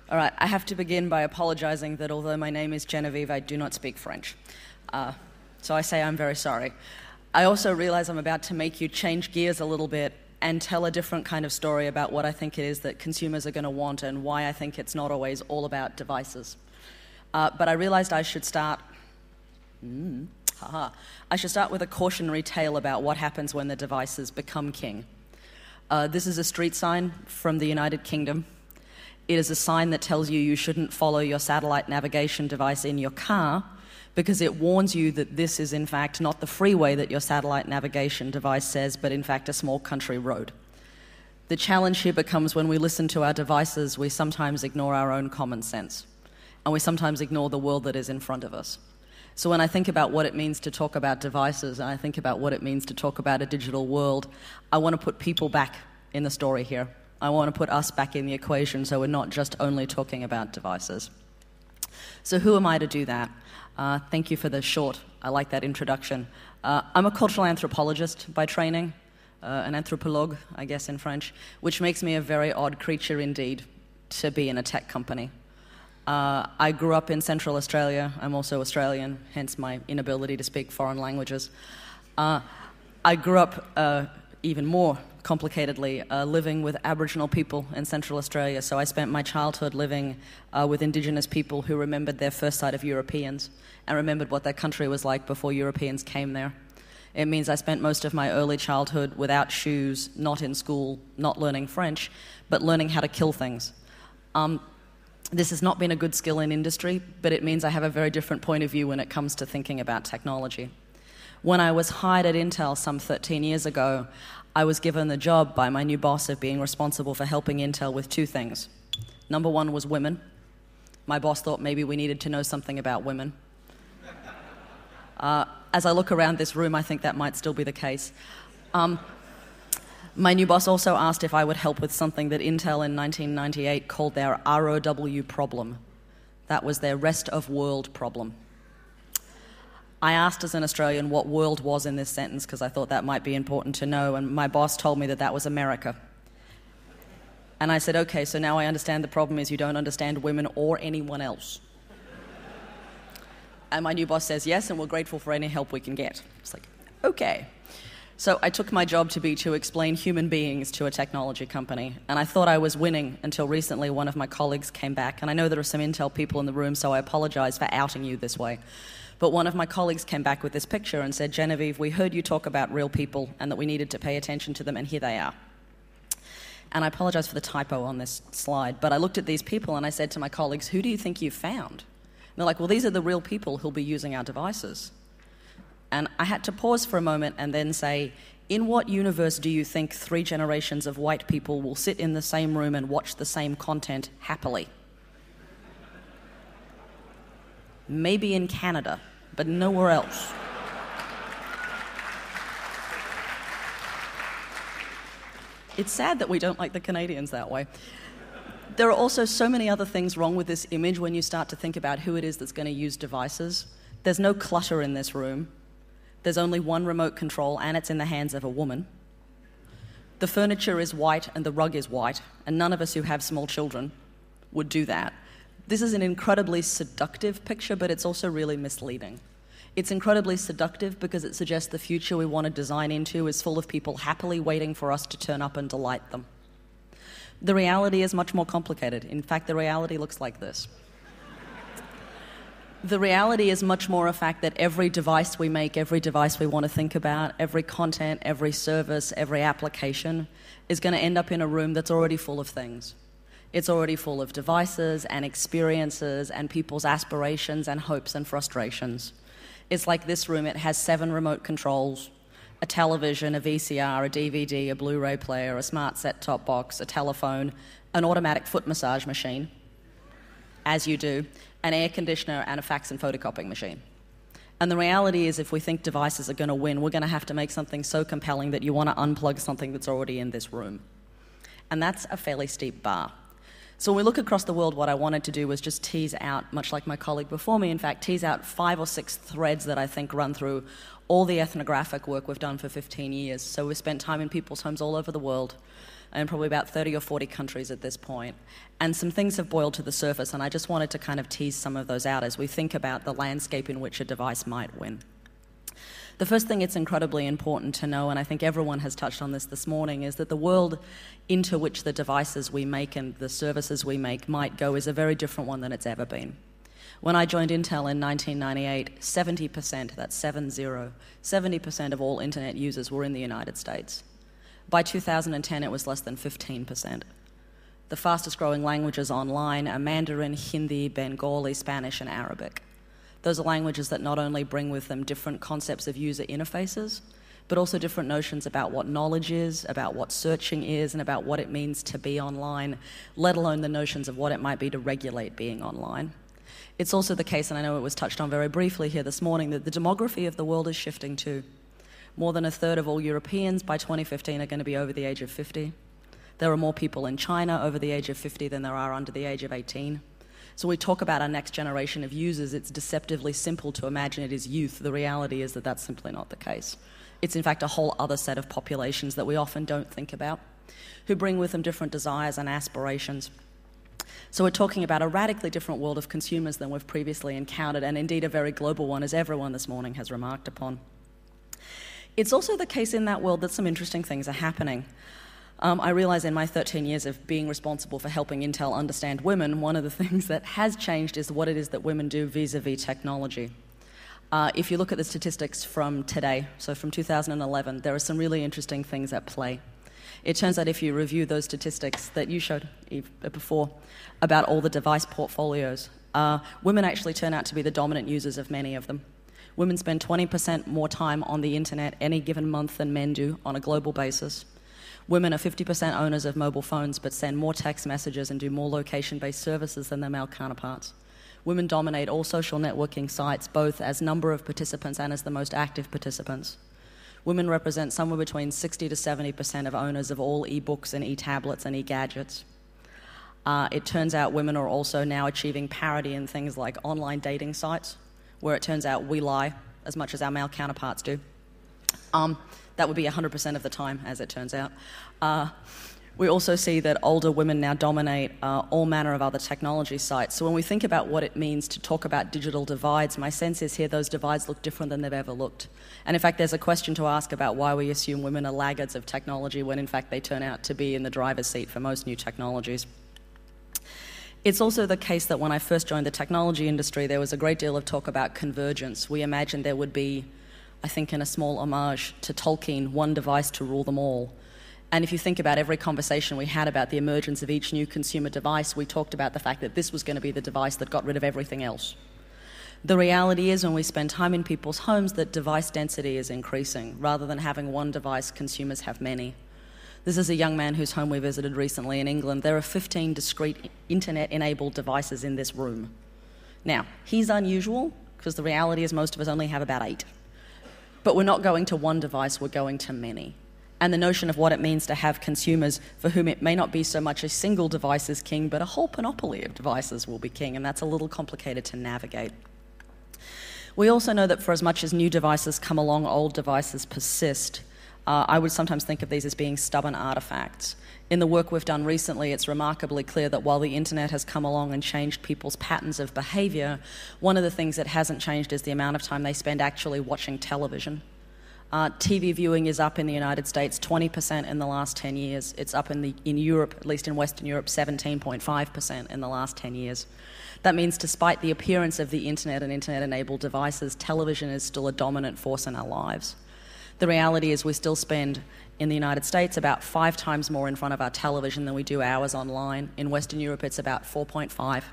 All right, I have to begin by apologizing that although my name is Genevieve, I do not speak French. So I say I'm very sorry. I also realize I'm about to make you change gears a little bit and tell a different kind of story about what I think it is that consumers are going to want and why I think it's not always all about devices. But I realized I should start... I should start with a cautionary tale about what happens when the devices become king. This is a street sign from the United Kingdom. It is a sign that tells you shouldn't follow your satellite navigation device in your car because it warns you that this is in fact not the freeway that your satellite navigation device says, but in fact a small country road. The challenge here becomes when we listen to our devices, we sometimes ignore our own common sense, and we sometimes ignore the world that is in front of us. So when I think about what it means to talk about devices, and I think about what it means to talk about a digital world, I want to put people back in the story here. I want to put us back in the equation so we're not just only talking about devices. So who am I to do that? Thank you for the short, I like that introduction. I'm a cultural anthropologist by training, an anthropologue, I guess in French, which makes me a very odd creature indeed to be in a tech company. I grew up in Central Australia. I'm also Australian, hence my inability to speak foreign languages. I grew up even more complicatedly living with Aboriginal people in Central Australia, so I spent my childhood living with Indigenous people who remembered their first sight of Europeans and remembered what their country was like before Europeans came there. It means I spent most of my early childhood without shoes, not in school, not learning French, but learning how to kill things. This has not been a good skill in industry, but it means I have a very different point of view when it comes to thinking about technology. When I was hired at Intel some 13 years ago, I was given the job by my new boss of being responsible for helping Intel with two things. Number one was women. My boss thought maybe we needed to know something about women. As I look around this room, I think that might still be the case. My new boss also asked if I would help with something that Intel in 1998 called their ROW problem. That was their rest of world problem. I asked as an Australian what world was in this sentence because I thought that might be important to know, and my boss told me that that was America. And I said, okay, so now I understand the problem is you don't understand women or anyone else. And my new boss says, yes, and we're grateful for any help we can get. It's like, okay. So I took my job to be to explain human beings to a technology company, and I thought I was winning until recently one of my colleagues came back, and I know there are some Intel people in the room, so I apologize for outing you this way. But one of my colleagues came back with this picture and said, Genevieve, we heard you talk about real people and that we needed to pay attention to them, and here they are. And I apologize for the typo on this slide, but I looked at these people and I said to my colleagues, who do you think you've found? And they're like, well, these are the real people who'll be using our devices. And I had to pause for a moment and then say, in what universe do you think 3 generations of white people will sit in the same room and watch the same content happily? Maybe in Canada, but nowhere else. It's sad that we don't like the Canadians that way. There are also so many other things wrong with this image when you start to think about who it is that's going to use devices. There's no clutter in this room. There's only one remote control, and it's in the hands of a woman. The furniture is white and the rug is white, and none of us who have small children would do that. This is an incredibly seductive picture, but it's also really misleading. It's incredibly seductive because it suggests the future we want to design into is full of people happily waiting for us to turn up and delight them. The reality is much more complicated. In fact, the reality looks like this. The reality is much more a fact that every device we make, every device we want to think about, every content, every service, every application is going to end up in a room that's already full of things. It's already full of devices and experiences and people's aspirations and hopes and frustrations. It's like this room. It has 7 remote controls, a television, a VCR, a DVD, a Blu-ray player, a smart set-top box, a telephone, an automatic foot massage machine, as you do, an air conditioner, and a fax and photocopying machine. And the reality is if we think devices are going to win, we're going to have to make something so compelling that you want to unplug something that's already in this room. And that's a fairly steep bar. So when we look across the world, what I wanted to do was just tease out, much like my colleague before me, in fact, tease out 5 or 6 threads that I think run through all the ethnographic work we've done for 15 years. So we've spent time in people's homes all over the world, in probably about 30 or 40 countries at this point. And some things have boiled to the surface, and I just wanted to kind of tease some of those out as we think about the landscape in which a device might win. The first thing it's incredibly important to know, and I think everyone has touched on this morning, is that the world into which the devices we make and the services we make might go is a very different one than it's ever been. When I joined Intel in 1998, 70%, that's 70% of all internet users were in the United States. By 2010, it was less than 15%. The fastest growing languages online are Mandarin, Hindi, Bengali, Spanish, and Arabic. Those are languages that not only bring with them different concepts of user interfaces, but also different notions about what knowledge is, about what searching is, and about what it means to be online, let alone the notions of what it might be to regulate being online. It's also the case, and I know it was touched on very briefly here this morning, that the demography of the world is shifting too. More than a third of all Europeans by 2015 are going to be over the age of 50. There are more people in China over the age of 50 than there are under the age of 18. So we talk about our next generation of users, it's deceptively simple to imagine it is youth. The reality is that that's simply not the case. It's in fact a whole other set of populations that we often don't think about, who bring with them different desires and aspirations. So we're talking about a radically different world of consumers than we've previously encountered, and indeed a very global one, as everyone this morning has remarked upon. It's also the case in that world that some interesting things are happening. I realize in my 13 years of being responsible for helping Intel understand women, one of the things that has changed is what it is that women do vis-a-vis technology. If you look at the statistics from today, so from 2011, there are some really interesting things at play. It turns out if you review those statistics that you showed before about all the device portfolios, women actually turn out to be the dominant users of many of them. Women spend 20% more time on the internet any given month than men do on a global basis. Women are 50% owners of mobile phones but send more text messages and do more location-based services than their male counterparts. Women dominate all social networking sites, both as number of participants and as the most active participants. Women represent somewhere between 60 to 70% of owners of all e-books and e-tablets and e-gadgets. It turns out women are also now achieving parity in things like online dating sites, where it turns out we lie as much as our male counterparts do. That would be 100% of the time, as it turns out. We also see that older women now dominate all manner of other technology sites. So when we think about what it means to talk about digital divides, my sense is here those divides look different than they've ever looked. And in fact, there's a question to ask about why we assume women are laggards of technology when in fact they turn out to be in the driver's seat for most new technologies. It's also the case that when I first joined the technology industry, there was a great deal of talk about convergence. We imagined there would be, I think in a small homage to Tolkien, one device to rule them all. And if you think about every conversation we had about the emergence of each new consumer device, we talked about the fact that this was going to be the device that got rid of everything else. The reality is when we spend time in people's homes that device density is increasing. Rather than having one device, consumers have many. This is a young man whose home we visited recently in England. There are 15 discrete internet-enabled devices in this room. Now, he's unusual because the reality is most of us only have about 8. But we're not going to one device, we're going to many. And the notion of what it means to have consumers for whom it may not be so much a single device is king, but a whole panoply of devices will be king, and that's a little complicated to navigate. We also know that for as much as new devices come along, old devices persist. I would sometimes think of these as being stubborn artifacts. In the work we've done recently, it's remarkably clear that while the internet has come along and changed people's patterns of behavior, one of the things that hasn't changed is the amount of time they spend actually watching television. TV viewing is up in the United States 20% in the last 10 years. It's up in Europe, at least in Western Europe, 17.5% in the last 10 years. That means despite the appearance of the internet and internet-enabled devices, television is still a dominant force in our lives. The reality is we still spend, in the United States, about 5 times more in front of our television than we do hours online. In Western Europe, it's about 4.5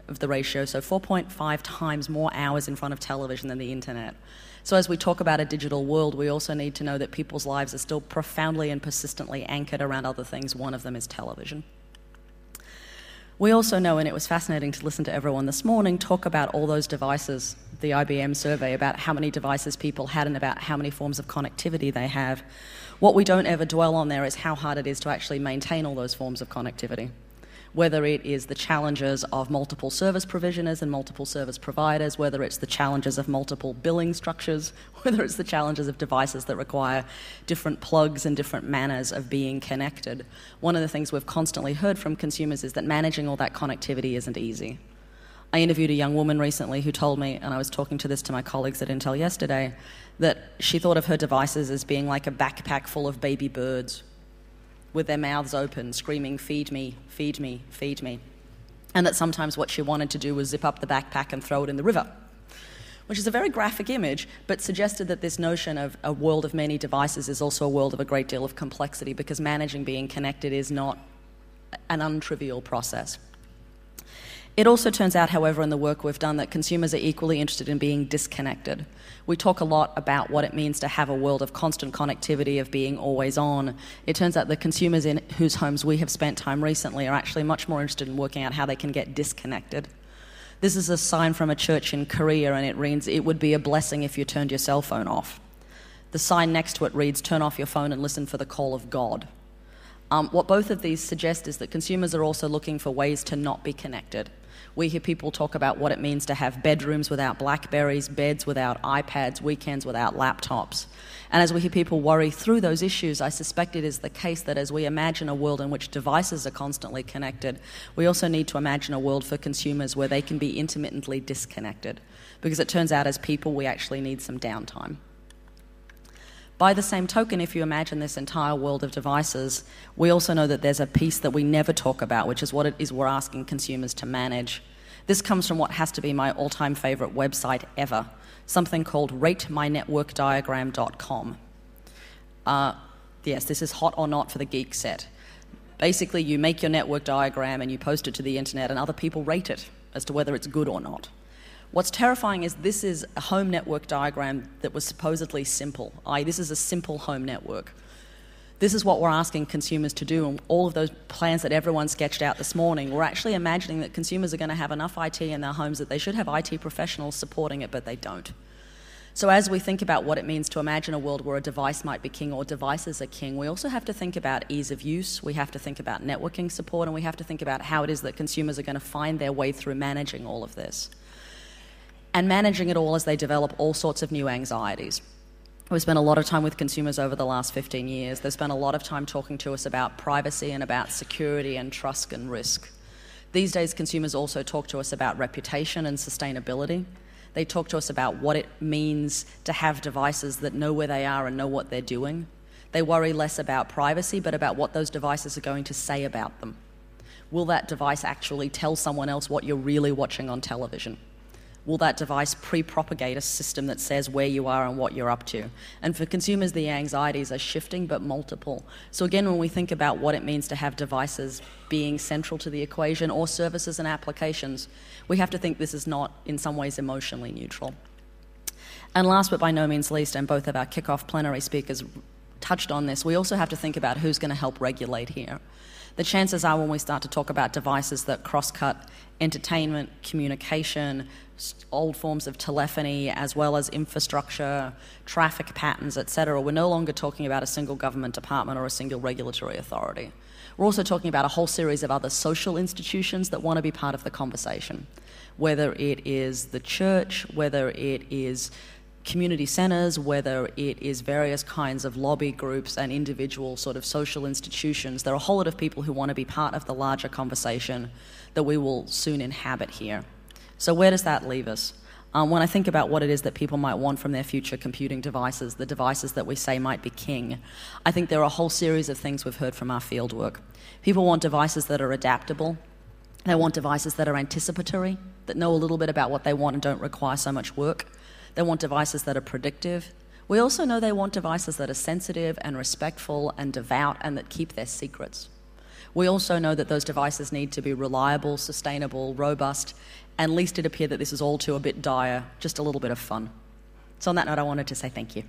of the ratio, so 4.5 times more hours in front of television than the internet. So as we talk about a digital world, we also need to know that people's lives are still profoundly and persistently anchored around other things. One of them is television. We also know, and it was fascinating to listen to everyone this morning talk about all those devices, the IBM survey about how many devices people had and about how many forms of connectivity they have. What we don't ever dwell on there is how hard it is to actually maintain all those forms of connectivity. whether it is the challenges of multiple service provisioners and multiple service providers, whether it's the challenges of multiple billing structures, whether it's the challenges of devices that require different plugs and different manners of being connected. One of the things we've constantly heard from consumers is that managing all that connectivity isn't easy. I interviewed a young woman recently who told me, and I was talking to this to my colleagues at Intel yesterday, that she thought of her devices as being like a backpack full of baby birds with their mouths open, screaming, "Feed me, feed me, feed me." And that sometimes what she wanted to do was zip up the backpack and throw it in the river, which is a very graphic image, but suggested that this notion of a world of many devices is also a world of a great deal of complexity, because managing being connected is not an untrivial process. It also turns out, however, in the work we've done, that consumers are equally interested in being disconnected. We talk a lot about what it means to have a world of constant connectivity, of being always on. It turns out that consumers in whose homes we have spent time recently are actually much more interested in working out how they can get disconnected. This is a sign from a church in Korea, and it reads, "It would be a blessing if you turned your cell phone off." The sign next to it reads, "Turn off your phone and listen for the call of God." What both of these suggest is that consumers are also looking for ways to not be connected. We hear people talk about what it means to have bedrooms without Blackberries, beds without iPads, weekends without laptops. And as we hear people worry through those issues, I suspect it is the case that as we imagine a world in which devices are constantly connected, we also need to imagine a world for consumers where they can be intermittently disconnected. Because it turns out as people, we actually need some downtime. By the same token, if you imagine this entire world of devices, we also know that there's a piece that we never talk about, which is what it is we're asking consumers to manage. This comes from what has to be my all-time favorite website ever, something called ratemynetworkdiagram.com. Yes, this is hot or not for the geek set. Basically, you make your network diagram and you post it to the internet, and other people rate it as to whether it's good or not. What's terrifying is this is a home network diagram that was supposedly simple. This is a simple home network. This is what we're asking consumers to do, and all of those plans that everyone sketched out this morning, we're actually imagining that consumers are going to have enough IT in their homes that they should have IT professionals supporting it, but they don't. So as we think about what it means to imagine a world where a device might be king or devices are king, we also have to think about ease of use, we have to think about networking support, and we have to think about how it is that consumers are going to find their way through managing all of this. And managing it all as they develop all sorts of new anxieties. We've spent a lot of time with consumers over the last 15 years. They've spent a lot of time talking to us about privacy and about security and trust and risk. These days, consumers also talk to us about reputation and sustainability. They talk to us about what it means to have devices that know where they are and know what they're doing. They worry less about privacy, but about what those devices are going to say about them. Will that device actually tell someone else what you're really watching on television? Will that device pre-propagate a system that says where you are and what you're up to? And for consumers, the anxieties are shifting but multiple. So again, when we think about what it means to have devices being central to the equation or services and applications, we have to think this is not in some ways emotionally neutral. And last but by no means least, and both of our kickoff plenary speakers touched on this, we also have to think about who's going to help regulate here. The chances are when we start to talk about devices that cross-cut entertainment, communication, old forms of telephony, as well as infrastructure, traffic patterns, etc., we're no longer talking about a single government department or a single regulatory authority. We're also talking about a whole series of other social institutions that want to be part of the conversation, whether it is the church, whether it is community centres, whether it is various kinds of lobby groups and individual sort of social institutions. There are a whole lot of people who want to be part of the larger conversation that we will soon inhabit here. So where does that leave us? When I think about what it is that people might want from their future computing devices, the devices that we say might be king, I think there are a whole series of things we've heard from our fieldwork. People want devices that are adaptable. They want devices that are anticipatory, that know a little bit about what they want and don't require so much work. They want devices that are predictive. We also know they want devices that are sensitive and respectful and devout and that keep their secrets. We also know that those devices need to be reliable, sustainable, robust, and lest it appear that this is all too a bit dire, just a little bit of fun. So on that note, I wanted to say thank you.